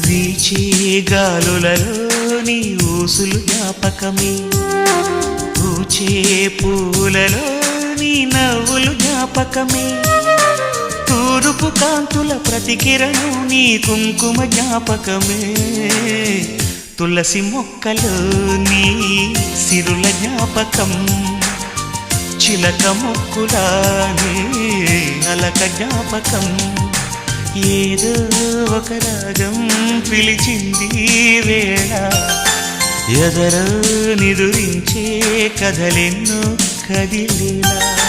వీచే గాలులలో నీ ఊసులు జ్ఞాపకమే, పూచే పూలలో నీ నవ్వులు జ్ఞాపకమే, తూరుపు కాంతుల ప్రతికిరణం నీ కుంకుమ జ్ఞాపకమే, తులసి మొక్కలో నీ సిరుల జ్ఞాపకం, చిలక మొక్కులానే అలక జ్ఞాపకం, ఏదో ఒక రాగం పిలిచింది వేళ, ఎదరో నిదురించే కథలెన్నో కదిలేలా.